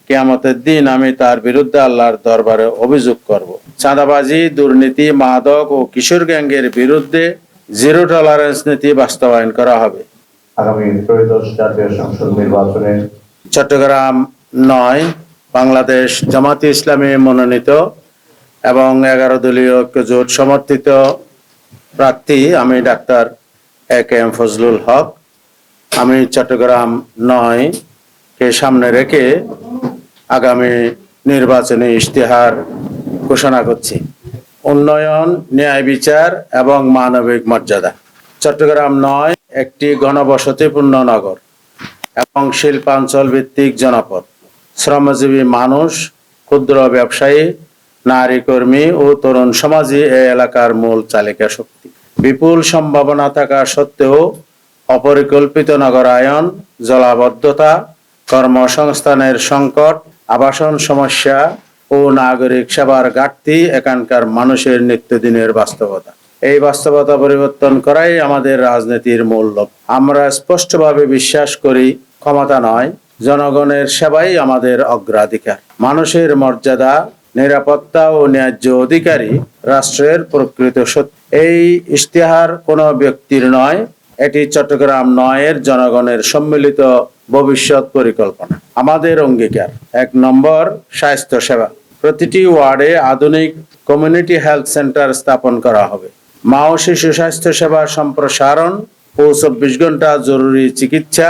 কিয়ামতের দিন আমি তার বিরুদ্ধে আল্লাহর দরবারে অভিযোগ করব। চাঁদাবাজি, দুর্নীতি, মাদক ও কিশোর গ্যাংয়ের বিরুদ্ধে জিরো টলারেন্স নীতি বাস্তবায়ন করা হবে। আগামী ত্রয়োদশ জাতীয় সংসদ নির্বাচনে চট্টগ্রাম ৯ বাংলাদেশ জামাতে ইসলামী মনোনীত এবং 11 দলীয় ঐক্যজোট সমর্থিত প্রার্থী আমি ডাক্তার A.K.M ফজলুল হক। আমি চট্টগ্রাম ৯ কে সামনে রেখে আগামী নির্বাচনী ইশতেহার ঘোষণা করছি। উন্নয়ন, ন্যায় বিচার এবং মানবিক মর্যাদা। চট্টগ্রাম ৯ একটি ঘনবসতিপূর্ণ নগর এবং শিল্পাঞ্চল ভিত্তিক জনপদ। শ্রমজীবী মানুষ, ক্ষুদ্র ব্যবসায়ী, নারী কর্মী ও তরুণ সমাজই এই এলাকার মূল চালিকা শক্তি। বিপুল সম্ভাবনা থাকা সত্ত্বেও অপরিকল্পিত নগরায়ন, জলাবদ্ধতা, কর্মসংস্থানের সংকট, আবাসন সমস্যা ও নাগরিক সেবার ঘাটতি এখানকার মানুষের নিত্যদিনের বাস্তবতা। এই বাস্তবতা পরিবর্তন করাই আমাদের রাজনীতির মূল লক্ষ্য। আমরা স্পষ্টভাবে বিশ্বাস করি, ক্ষমতা নয়, জনগণের সেবাই আমাদের অগ্রাধিকার। মানুষের মর্যাদা, নিরাপত্তা ও ন্যায্য অধিকারী রাষ্ট্রের প্রকৃত সত্য। এই ইশতেহার কোনো ব্যক্তির নয়, এটি চট্টগ্রাম ৯ জনগণের সম্মিলিত ভবিষ্যৎ পরিকল্পনা। আমাদের অঙ্গীকার: ১ নম্বর, স্বাস্থ্য সেবা। প্রতিটি ওয়ার্ডে আধুনিক কমিউনিটি হেলথ সেন্টার স্থাপন করা হবে। মা ও শিশু স্বাস্থ্য সেবা সম্প্রসারণ ও ২৪ ঘন্টা জরুরি চিকিৎসা,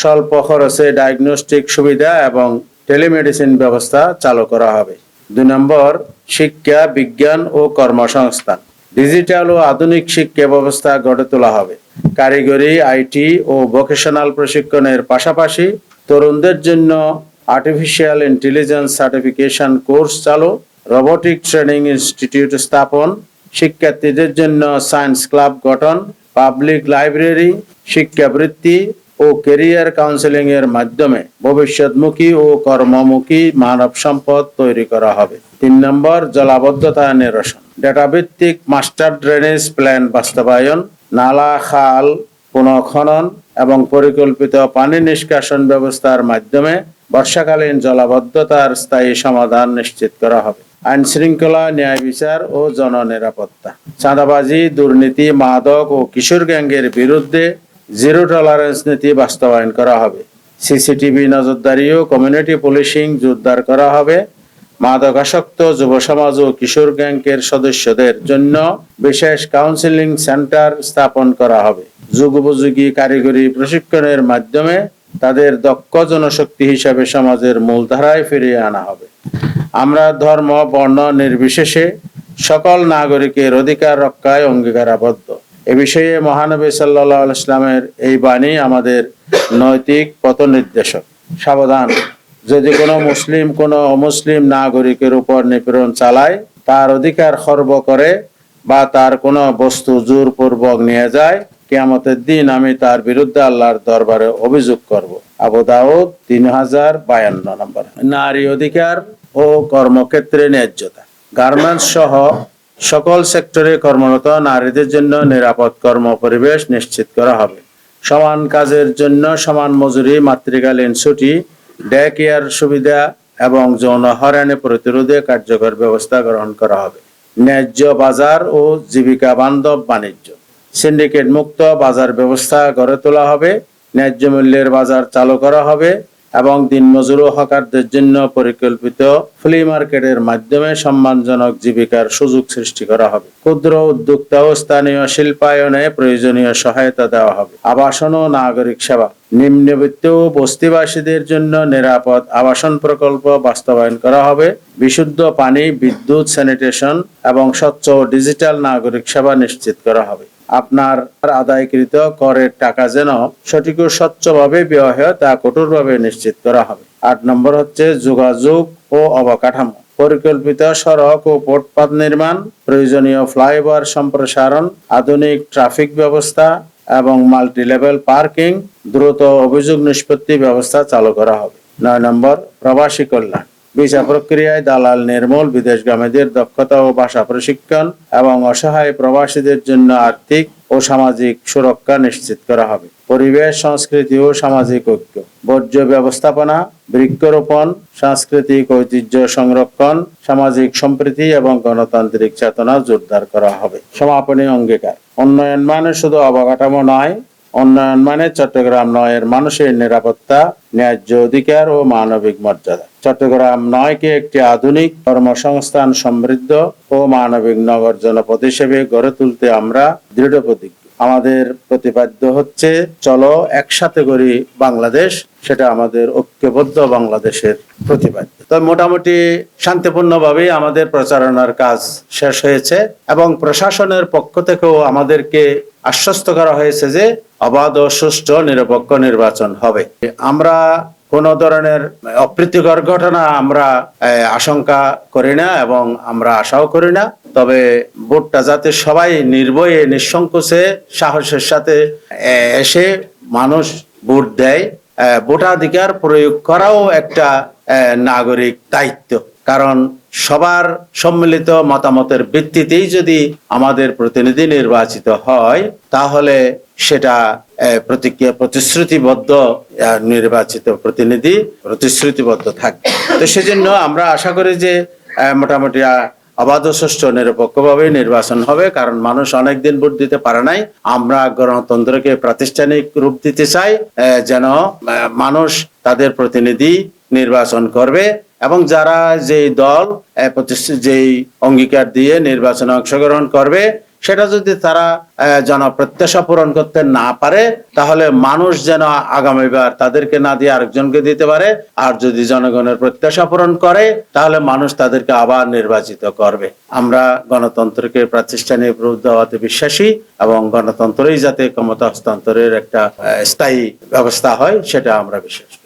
স্বল্প খরচে ডায়াগনস্টিক সুবিধা এবং টেলিমেডিসিন ব্যবস্থা চালু করা হবে। ২ নম্বর, শিক্ষা, বিজ্ঞান ও কর্মসংস্থান। ডিজিটাল ও আধুনিক শিক্ষা ব্যবস্থা গড়ে তোলা হবে। কারিগরি, আইটি ও ভোকেশনাল প্রশিক্ষণের পাশাপাশি তরুণদের জন্য আর্টিফিশিয়াল ইন্টেলিজেন্স সার্টিফিকেশন কোর্স চালু, রোবোটিক ট্রেনিং ইনস্টিটিউট স্থাপন, শিক্ষার্থীদের জন্য সায়েন্স ক্লাব গঠন, পাবলিক লাইব্রেরি, শিক্ষাবৃত্তি ও ক্যারিয়ার কাউন্সেলিং এর মাধ্যমে ভবিষ্যৎমুখী ও কর্মমুখী মানব সম্পদ তৈরি করা হবে। ৩ নম্বর, জলাবদ্ধতা নিরসন। ডেটাভিত্তিক মাস্টার ড্রেনেজ প্ল্যান বাস্তবায়ন, নালা, খাল পুনঃখনন এবং পরিকল্পিত পানি নিষ্কাশন ব্যবস্থার মাধ্যমে বর্ষাকালীন জলাবদ্ধতার স্থায়ী সমাধান নিশ্চিত করা হবে। আইন শৃঙ্খলা, ন্যায় বিচার ও জননিরাপত্তা। চাঁদাবাজি, দুর্নীতি, মাদক ও কিশোর গ্যাংয়ের বিরুদ্ধে জিরো টলারেন্স নীতি বাস্তবায়ন করা হবে। সিসিটিভি নজরদারি ও কমিউনিটি পুলিশিং জোরদার করা হবে। মাদকাসক্ত যুব সমাজ ও কিশোর গ্যাংয়ের সদস্যদের জন্য বিশেষ কাউন্সেলিং সেন্টার স্থাপন করা হবে। যুগোপযোগী কারিগরি প্রশিক্ষণের মাধ্যমে তাদের দক্ষ জনশক্তি হিসাবে সমাজের মূলধারায় ফিরিয়ে আনা হবে। আমরা ধর্ম, বর্ণ নির্বিশেষে সকল নাগরিকের অধিকার রক্ষায় অঙ্গীকারাবদ্ধ। এ বিষয়ে মহানবী সাল্লাল্লাহু আলাইহি ওয়াসাল্লামের এই বাণী আমাদের নৈতিক পথ নির্দেশক। সাবধান, যদি কোনো মুসলিম কোনো অমুসলিম নাগরিকের উপর নিপীড়ন চালায়, তার অধিকার খর্ব করে বা তার কোনো বস্তু জোরপূর্বক নিয়ে যায়, কিয়ামতের দিন আমি তার বিরুদ্ধে আল্লাহর দরবারে অভিযোগ করব। আবু দাউদ ৩০৫২ নম্বর। নারী অধিকার ও কর্মক্ষেত্রে ন্যায্যতা। গার্মেন্টস সহ সকল সেক্টরে কর্মরত নারীদের জন্য নিরাপদ কর্ম পরিবেশ নিশ্চিত করা হবে। সমান কাজের জন্য সমান মজুরি, মাতৃকালীন ছুটি, ডে কেয়ার সুবিধা এবং যৌন হয়রানি প্রতিরোধে কার্যকর ব্যবস্থা গ্রহণ করা হবে। ন্যায্য বাজার ও জীবিকা বান্ধব বাণিজ্য। সিন্ডিকেট মুক্ত বাজার ব্যবস্থা গড়ে তোলা হবে। ন্যায্য মূল্যের বাজার চালু করা হবে এবং দিনমজুর ও হকারদের জন্য পরিকল্পিত ফ্লি মার্কেটের মাধ্যমে সম্মানজনক জীবিকার সুযোগ সৃষ্টি করা হবে। ক্ষুদ্র উদ্যোক্তা ও স্থানীয় শিল্পায়নে প্রয়োজনীয় সহায়তা দেওয়া হবে। আবাসন ও নাগরিক সেবা। নিম্নবিত্ত ও বস্তিবাসীদের জন্য নিরাপদ আবাসন প্রকল্প বাস্তবায়ন করা হবে। বিশুদ্ধ পানি, বিদ্যুৎ, স্যানিটেশন এবং স্বচ্ছ ও ডিজিটাল নাগরিক সেবা নিশ্চিত করা হবে। আপনার আদায়কৃত করের টাকা যেন সঠিক ও স্বচ্ছভাবে ব্যয় হয় তা কঠোরভাবে নিশ্চিত করা হবে। ৮ নম্বর হচ্ছে যোগাযোগ ও অবকাঠামো। পরিকল্পিত সড়ক ও ফুটপাত নির্মাণ, প্রয়োজনীয় ফ্লাইওভার সম্প্রসারণ, আধুনিক ট্রাফিক ব্যবস্থা এবং মাল্টি লেভেল পার্কিং, দ্রুত অভিযোগ নিষ্পত্তি ব্যবস্থা চালু করা হবে। ৯ নম্বর, প্রবাসী কল্যাণ। ভিসা প্রক্রিয়ায় দালাল নির্মূল, বিদেশগামীদের দক্ষতা ও ভাষা প্রশিক্ষণ এবং অসহায় প্রবাসীদের জন্য আর্থিক ও সামাজিক সুরক্ষা নিশ্চিত করা হবে। পরিবেশ, সংস্কৃতি ও সামাজিক ঐক্য, বর্জ্য ব্যবস্থাপনা, বৃক্ষরোপণ, সাংস্কৃতিক ঐতিহ্য সংরক্ষণ, সামাজিক সম্প্রীতি এবং গণতান্ত্রিক চেতনা জোরদার করা হবে। সমাপনী অঙ্গীকার। উন্নয়ন মানে শুধু অবকাঠামো নয়, উন্নয়ন মানে চট্টগ্রাম নয়ের মানুষের নিরাপত্তা, ন্যায্য অধিকার ও মানবিক মর্যাদা। চট্টগ্রাম নয়কে একটি আধুনিক, কর্মসংস্থান সমৃদ্ধ ও মানবিক নগর জনপদ হিসেবে গড়ে তুলতে আমরা দৃঢ় প্রতিজ্ঞ। আমাদের প্রতিপাদ্য হচ্ছে, চলো একসাথে গড়ি বাংলাদেশ, সেটা আমাদের ঐক্যবদ্ধ বাংলাদেশের প্রতিপাদ্য। তো মোটামুটি শান্তিপূর্ণভাবেই আমাদের প্রচারণার কাজ শেষ হয়েছে এবং প্রশাসনের পক্ষ থেকেও আমাদেরকে আশ্বস্ত করা হয়েছে যে অবাধ ও সুষ্ঠু নিরপেক্ষ নির্বাচন হবে। আমরা কোন ধরনের অপ্রীতিকর ঘটনা আমরা আশঙ্কা করি না এবং আমরা আশাও করি না। তবে ভোটটা যাতে সবাই নির্ভয়ে, নিঃসংকোচে, সাহসের সাথে এসে মানুষ ভোট দেয়, ভোটাধিকার প্রয়োগ করাও একটা নাগরিক দায়িত্ব। কারণ সবার সম্মিলিত মতামতের ভিত্তিতেই যদি আমাদের প্রতিনিধি নির্বাচিত হয়, তাহলে সেটা প্রতিশ্রুতিবদ্ধ নির্বাচিত প্রতিনিধি প্রতিশ্রুতিবদ্ধ থাকবে। তো সেজন্য আমরা আশা করি যে মোটামুটি অবাধ, সুষ্ঠু, নিরপেক্ষভাবে নির্বাচন হবে। কারণ মানুষ অনেকদিন ভোট দিতে পারে নাই। আমরা গণতন্ত্রকে প্রাতিষ্ঠানিক রূপ দিতে চাই, যেন মানুষ তাদের প্রতিনিধি নির্বাচন করবে এবং যারা যেই দল যেই অঙ্গীকার দিয়ে নির্বাচনে অংশগ্রহণ করবে, সেটা যদি তারা জনপ্রত্যাশা পূরণ করতে না পারে, তাহলে মানুষ যেন আগামীবার তাদেরকে না দিয়ে আরেকজনকে দিতে পারে। আর যদি জনগণের প্রত্যাশা পূরণ করে, তাহলে মানুষ তাদেরকে আবার নির্বাচিত করবে। আমরা গণতন্ত্রকে প্রাতিষ্ঠানিক রূপ দেওয়াতে বিশ্বাসী এবং গণতন্ত্রই যাতে ক্ষমতা হস্তান্তরের একটা স্থায়ী ব্যবস্থা হয়, সেটা আমরা বিশ্বাস করি।